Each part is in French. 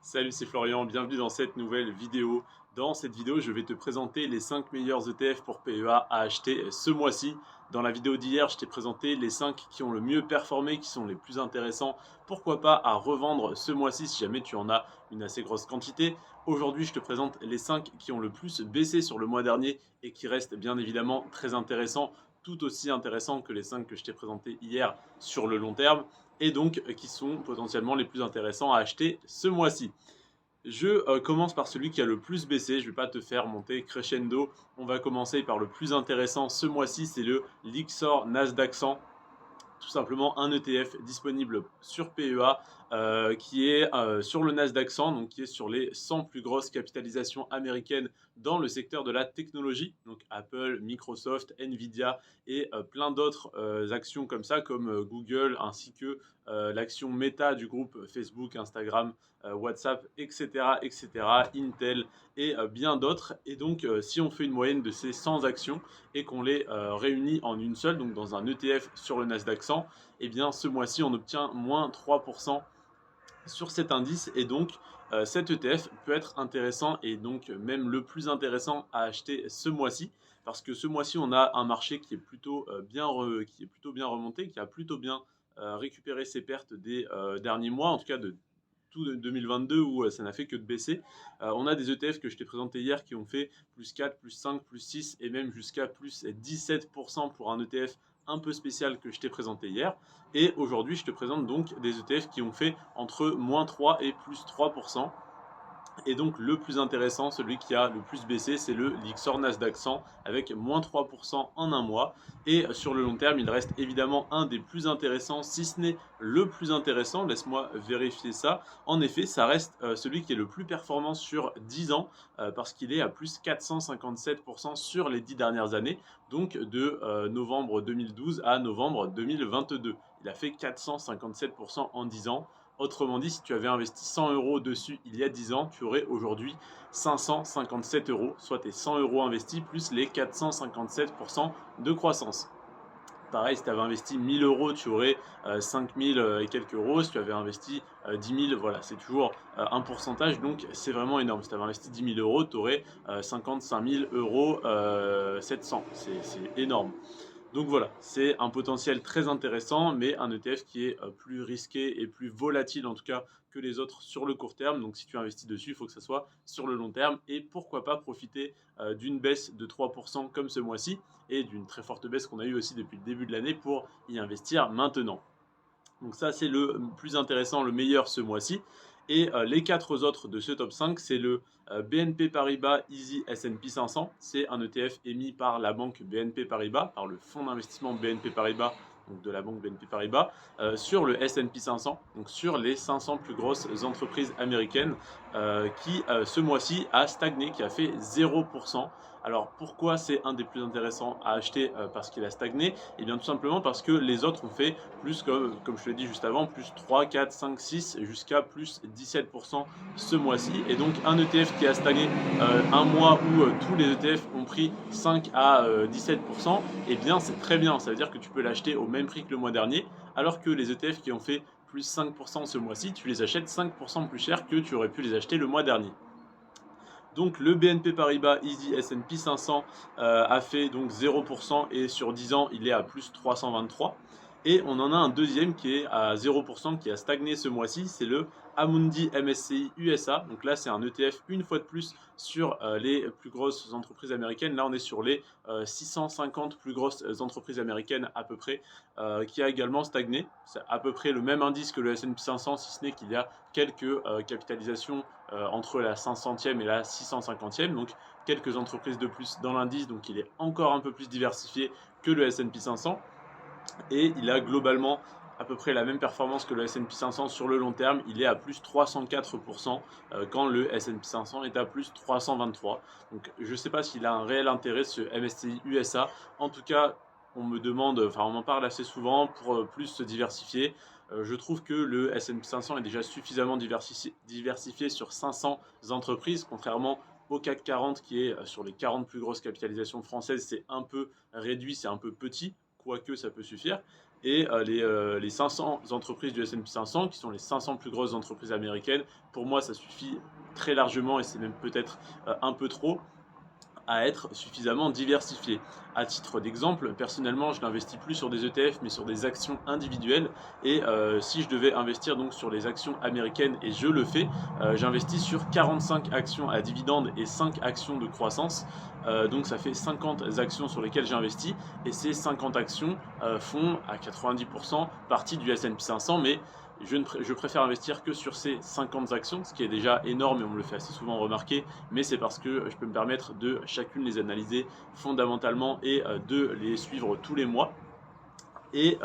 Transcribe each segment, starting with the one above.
Salut, c'est Florian, bienvenue dans cette nouvelle vidéo. Dans cette vidéo, je vais te présenter les 5 meilleurs ETF pour PEA à acheter ce mois-ci. Dans la vidéo d'hier, je t'ai présenté les 5 qui ont le mieux performé, qui sont les plus intéressants. Pourquoi pas à revendre ce mois-ci si jamais tu en as une assez grosse quantité. Aujourd'hui, je te présente les 5 qui ont le plus baissé sur le mois dernier et qui restent bien évidemment très intéressants, tout aussi intéressants que les 5 que je t'ai présentés hier sur le long terme et donc qui sont potentiellement les plus intéressants à acheter ce mois-ci. Je commence par celui qui a le plus baissé, je ne vais pas te faire monter crescendo, on va commencer par le plus intéressant ce mois-ci, c'est le Lixor Nasdaq 100, tout simplement un ETF disponible sur PEA qui est sur le Nasdaq 100, donc qui est sur les 100 plus grosses capitalisations américaines dans le secteur de la technologie, donc Apple, Microsoft, Nvidia et plein d'autres actions comme ça, comme Google, ainsi que l'action Meta du groupe Facebook, Instagram, WhatsApp, etc., etc., Intel et bien d'autres. Et donc, si on fait une moyenne de ces 100 actions et qu'on les réunit en une seule, donc dans un ETF sur le Nasdaq 100, et bien ce mois-ci, on obtient moins 3% sur cet indice et donc cet ETF peut être intéressant et donc même le plus intéressant à acheter ce mois-ci parce que ce mois-ci on a un marché qui est plutôt qui est plutôt bien remonté, qui a plutôt bien récupéré ses pertes des derniers mois, en tout cas de tout 2022 où ça n'a fait que de baisser. On a des ETF que je t'ai présenté hier qui ont fait plus 4, plus 5, plus 6 et même jusqu'à plus 17% pour un ETF un peu spécial que je t'ai présenté hier. Et aujourd'hui, je te présente donc des ETF qui ont fait entre moins 3 et plus 3%. Et donc le plus intéressant, celui qui a le plus baissé, c'est le Lixor Nasdaq 100 avec moins 3% en un mois. Et sur le long terme, il reste évidemment un des plus intéressants, si ce n'est le plus intéressant. Laisse-moi vérifier ça. En effet, ça reste celui qui est le plus performant sur 10 ans parce qu'il est à plus 457% sur les 10 dernières années, donc de novembre 2012 à novembre 2022. Il a fait 457% en 10 ans. Autrement dit, si tu avais investi 100 euros dessus il y a 10 ans, tu aurais aujourd'hui 557 euros, soit tes 100 euros investis plus les 457% de croissance. Pareil, si tu avais investi 1000 euros, tu aurais 5000 et quelques euros. Si tu avais investi 10 000, voilà, c'est toujours un pourcentage, donc c'est vraiment énorme. Si tu avais investi 10 000 euros, tu aurais 55 000 euros 700. C'est énorme. Donc voilà, c'est un potentiel très intéressant, mais un ETF qui est plus risqué et plus volatile en tout cas que les autres sur le court terme. Donc si tu investis dessus, il faut que ça soit sur le long terme et pourquoi pas profiter d'une baisse de 3% comme ce mois-ci et d'une très forte baisse qu'on a eue aussi depuis le début de l'année pour y investir maintenant. Donc ça, c'est le plus intéressant, le meilleur ce mois-ci. Et les quatre autres de ce top 5, c'est le BNP Paribas Easy S&P 500. C'est un ETF émis par la banque BNP Paribas, par le fonds d'investissement BNP Paribas, donc de la banque BNP Paribas, sur le S&P 500, donc sur les 500 plus grosses entreprises américaines, qui ce mois-ci a stagné, qui a fait 0%. Alors pourquoi c'est un des plus intéressants à acheter parce qu'il a stagné? Et bien tout simplement parce que les autres ont fait plus comme je te l'ai dit juste avant, plus 3, 4, 5, 6 jusqu'à plus 17% ce mois-ci. Et donc un ETF qui a stagné un mois où tous les ETF ont pris 5 à 17%, et bien c'est très bien. Ça veut dire que tu peux l'acheter au même prix que le mois dernier, alors que les ETF qui ont fait plus 5% ce mois-ci, tu les achètes 5% plus cher que tu aurais pu les acheter le mois dernier. Donc le BNP Paribas Easy S&P 500 a fait donc 0% et sur 10 ans il est à plus 323. Et on en a un deuxième qui est à 0%, qui a stagné ce mois-ci, c'est le Amundi MSCI USA. Donc là c'est un ETF une fois de plus sur les plus grosses entreprises américaines. Là on est sur les 650 plus grosses entreprises américaines à peu près, qui a également stagné. C'est à peu près le même indice que le S&P 500, si ce n'est qu'il y a quelques capitalisations entre la 500e et la 650e, donc quelques entreprises de plus dans l'indice, donc il est encore un peu plus diversifié que le S&P 500 et il a globalement à peu près la même performance que le S&P 500 sur le long terme. Il est à plus 304% quand le S&P 500 est à plus 323. Donc je ne sais pas s'il a un réel intérêt ce MSCI USA. En tout cas, on me demande, enfin on en parle assez souvent pour plus se diversifier. Je trouve que le S&P 500 est déjà suffisamment diversifié sur 500 entreprises, contrairement au CAC 40 qui est sur les 40 plus grosses capitalisations françaises. C'est un peu réduit, c'est un peu petit, quoique ça peut suffire. et les 500 entreprises du S&P 500, qui sont les 500 plus grosses entreprises américaines. Pour moi, ça suffit très largement, et c'est même peut-être un peu trop, à être suffisamment diversifié. À titre d'exemple, personnellement, je n'investis plus sur des ETF, mais sur des actions individuelles. Et si je devais investir donc sur les actions américaines, et je le fais, j'investis sur 45 actions à dividendes et 5 actions de croissance. Donc ça fait 50 actions sur lesquelles j'investis. Et ces 50 actions font à 90% partie du S&P 500, mais je préfère investir que sur ces 50 actions, ce qui est déjà énorme et on me le fait assez souvent remarquer, mais c'est parce que je peux me permettre de chacune les analyser fondamentalement et de les suivre tous les mois. Et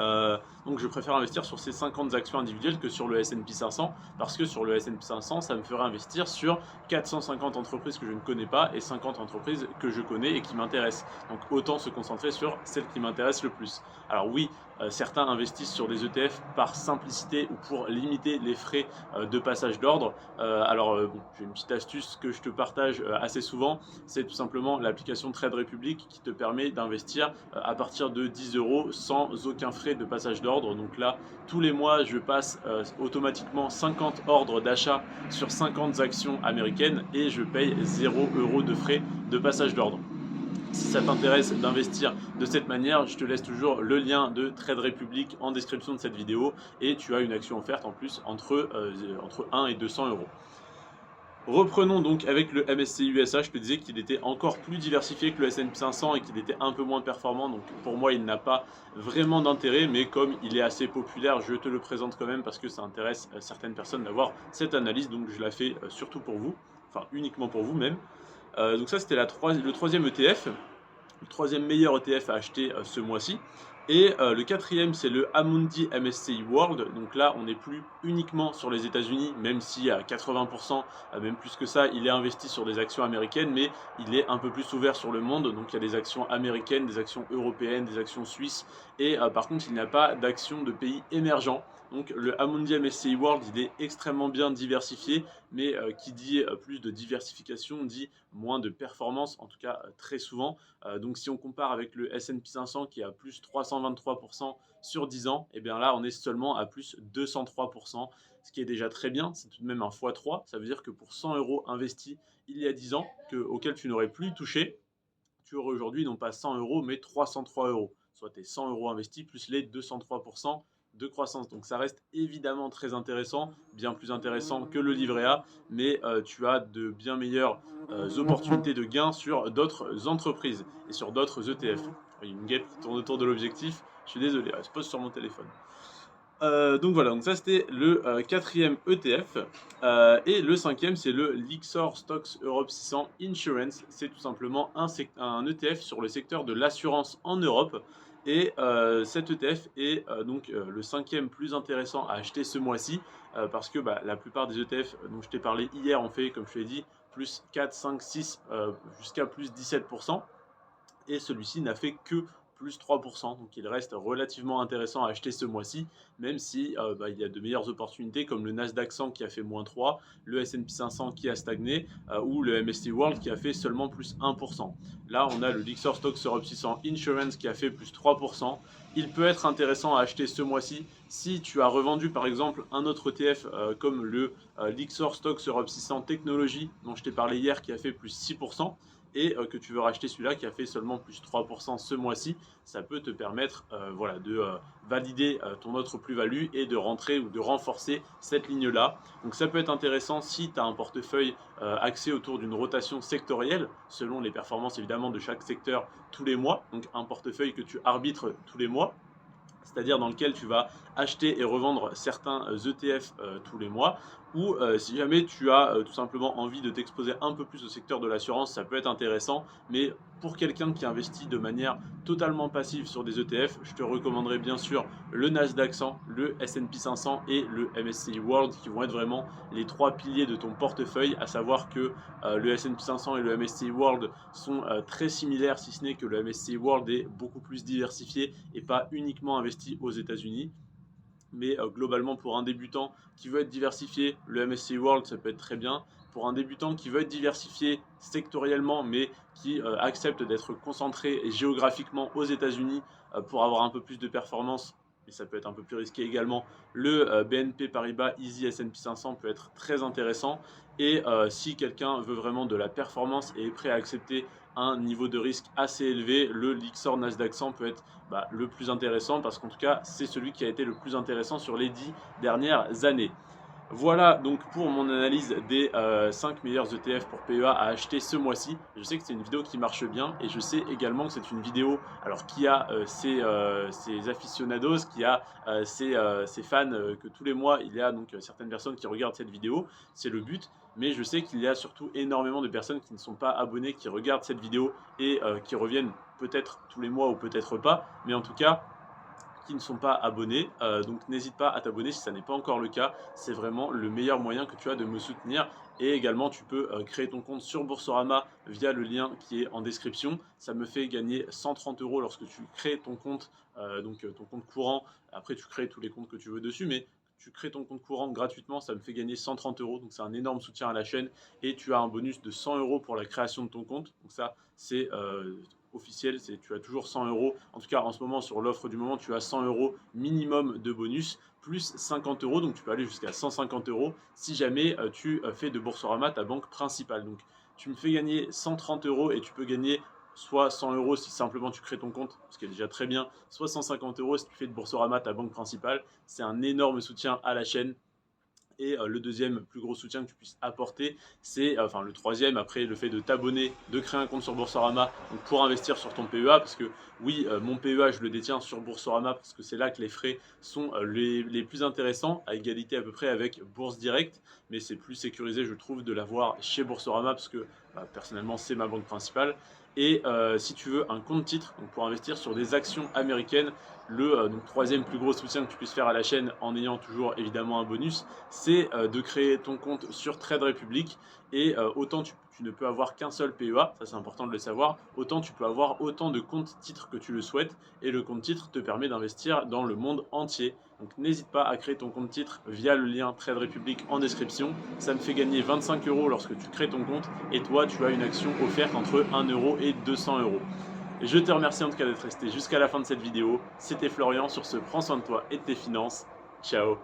donc je préfère investir sur ces 50 actions individuelles que sur le S&P 500, parce que sur le S&P 500, ça me ferait investir sur 450 entreprises que je ne connais pas et 50 entreprises que je connais et qui m'intéressent. Donc autant se concentrer sur celles qui m'intéressent le plus. Alors oui, certains investissent sur des ETF par simplicité ou pour limiter les frais de passage d'ordre. Bon, j'ai une petite astuce que je te partage assez souvent, c'est tout simplement l'application Trade Republic qui te permet d'investir à partir de 10 € sans aucun frais de passage d'ordre. Donc là, tous les mois, je passe automatiquement 50 ordres d'achat sur 50 actions américaines et je paye 0 € de frais de passage d'ordre. Si ça t'intéresse d'investir de cette manière, je te laisse toujours le lien de Trade Republic en description de cette vidéo et tu as une action offerte en plus entre 1 et 200 €. Reprenons donc avec le MSCI USA. Je te disais qu'il était encore plus diversifié que le S&P 500 et qu'il était un peu moins performant. Donc pour moi, il n'a pas vraiment d'intérêt, mais comme il est assez populaire, je te le présente quand même parce que ça intéresse certaines personnes d'avoir cette analyse. Donc je la fais surtout pour vous, enfin uniquement pour vous même. Donc ça, c'était le troisième ETF, le troisième meilleur ETF à acheter ce mois-ci. Et le quatrième, c'est le Amundi MSCI World. Donc là, on n'est plus uniquement sur les États-Unis, même si à 80%, même plus que ça, il est investi sur des actions américaines, mais il est un peu plus ouvert sur le monde. Donc il y a des actions américaines, des actions européennes, des actions suisses. Et par contre, il n'y a pas d'actions de pays émergents. Donc le Amundi MSCI World, il est extrêmement bien diversifié, mais qui dit plus de diversification dit moins de performance, en tout cas très souvent. Donc si on compare avec le S&P 500 qui est à plus 323% sur 10 ans, et bien là on est seulement à plus 203%, ce qui est déjà très bien, c'est tout de même un x3, ça veut dire que pour 100 € investis il y a 10 ans, auxquels tu n'aurais plus touché, tu aurais aujourd'hui non pas 100 € mais 303 €, soit tes 100 € investis plus les 203% de croissance. Donc ça reste évidemment très intéressant, bien plus intéressant que le livret A, mais tu as de bien meilleures opportunités de gains sur d'autres entreprises et sur d'autres ETF. Il y a une guêpe qui tourne autour de l'objectif, je suis désolé, elle se pose sur mon téléphone. Donc voilà, donc ça c'était le quatrième ETF. Et le cinquième, c'est le Lyxor Stocks Europe 600 Insurance. C'est tout simplement un ETF sur le secteur de l'assurance en Europe. Et cet ETF est le cinquième plus intéressant à acheter ce mois-ci, parce que la plupart des ETF dont je t'ai parlé hier ont fait, comme je te l'ai dit, plus 4, 5, 6, jusqu'à plus 17%. Et celui-ci n'a fait que plus 3%, donc il reste relativement intéressant à acheter ce mois-ci, même si il y a de meilleures opportunités comme le Nasdaq 100 qui a fait moins 3, le S&P 500 qui a stagné, ou le MSCI World qui a fait seulement plus 1%. Là, on a le Lyxor Stocks Europe 600 Insurance qui a fait plus 3%. Il peut être intéressant à acheter ce mois-ci si tu as revendu par exemple un autre ETF comme le Lyxor Stocks Europe 600 Technology dont je t'ai parlé hier qui a fait plus 6%. Et que tu veux racheter celui-là qui a fait seulement plus 3% ce mois-ci, ça peut te permettre de valider ton autre plus-value et de rentrer ou de renforcer cette ligne-là. Donc ça peut être intéressant si tu as un portefeuille axé autour d'une rotation sectorielle, selon les performances évidemment de chaque secteur tous les mois, donc un portefeuille que tu arbitres tous les mois, c'est-à-dire dans lequel tu vas acheter et revendre certains ETF tous les mois, ou si jamais tu as tout simplement envie de t'exposer un peu plus au secteur de l'assurance, ça peut être intéressant, mais pour quelqu'un qui investit de manière totalement passive sur des ETF, je te recommanderais bien sûr le Nasdaq 100, le S&P 500 et le MSCI World qui vont être vraiment les trois piliers de ton portefeuille, à savoir que le S&P 500 et le MSCI World sont très similaires, si ce n'est que le MSCI World est beaucoup plus diversifié et pas uniquement investi aux États-Unis. Mais globalement, pour un débutant qui veut être diversifié, le MSCI World, ça peut être très bien. Pour un débutant qui veut être diversifié sectoriellement, mais qui accepte d'être concentré géographiquement aux États-Unis pour avoir un peu plus de performance, mais ça peut être un peu plus risqué également. Le BNP Paribas Easy S&P 500 peut être très intéressant. Et si quelqu'un veut vraiment de la performance et est prêt à accepter un niveau de risque assez élevé, le Lyxor Nasdaq 100 peut être le plus intéressant parce qu'en tout cas, c'est celui qui a été le plus intéressant sur les 10 dernières années. Voilà donc pour mon analyse des 5 meilleurs ETF pour PEA à acheter ce mois-ci. Je sais que c'est une vidéo qui marche bien et je sais également que c'est une vidéo alors qui a ses aficionados, qui a ses fans, que tous les mois il y a donc certaines personnes qui regardent cette vidéo, c'est le but. Mais je sais qu'il y a surtout énormément de personnes qui ne sont pas abonnées, qui regardent cette vidéo et qui reviennent peut-être tous les mois ou peut-être pas, mais en tout cas qui ne sont pas abonnés. Donc n'hésite pas à t'abonner si ça n'est pas encore le cas. C'est vraiment le meilleur moyen que tu as de me soutenir. Et également, tu peux créer ton compte sur Boursorama via le lien qui est en description. Ça me fait gagner 130 € lorsque tu crées ton compte, ton compte courant. Après, tu crées tous les comptes que tu veux dessus, mais tu crées ton compte courant gratuitement, ça me fait gagner 130 €. Donc c'est un énorme soutien à la chaîne. Et tu as un bonus de 100 € pour la création de ton compte. Donc ça, c'est officiel, tu as toujours 100 €. En tout cas, en ce moment, sur l'offre du moment, tu as 100 € minimum de bonus, plus 50 €. Donc, tu peux aller jusqu'à 150 € si jamais tu fais de Boursorama ta banque principale. Donc, tu me fais gagner 130 € et tu peux gagner soit 100 € si simplement tu crées ton compte, ce qui est déjà très bien, soit 150 € si tu fais de Boursorama ta banque principale. C'est un énorme soutien à la chaîne. Et le deuxième plus gros soutien que tu puisses apporter, c'est, enfin le troisième, après le fait de t'abonner, de créer un compte sur Boursorama donc pour investir sur ton PEA, parce que oui, mon PEA, je le détiens sur Boursorama, parce que c'est là que les frais sont les plus intéressants, à égalité à peu près avec Bourse Direct, mais c'est plus sécurisé, je trouve, de l'avoir chez Boursorama, parce que personnellement, c'est ma banque principale. Et si tu veux un compte titre donc pour investir sur des actions américaines, le troisième plus gros soutien que tu puisses faire à la chaîne en ayant toujours évidemment un bonus, c'est de créer ton compte sur Trade Republic. Et autant tu ne peux avoir qu'un seul PEA, ça c'est important de le savoir, autant tu peux avoir autant de comptes titres que tu le souhaites. Et le compte titre te permet d'investir dans le monde entier. Donc n'hésite pas à créer ton compte titre via le lien Trade Republic en description. Ça me fait gagner 25 € lorsque tu crées ton compte. Et toi, tu as une action offerte entre 1 € et 200 €. Je te remercie en tout cas d'être resté jusqu'à la fin de cette vidéo. C'était Florian, sur ce, prends soin de toi et de tes finances. Ciao.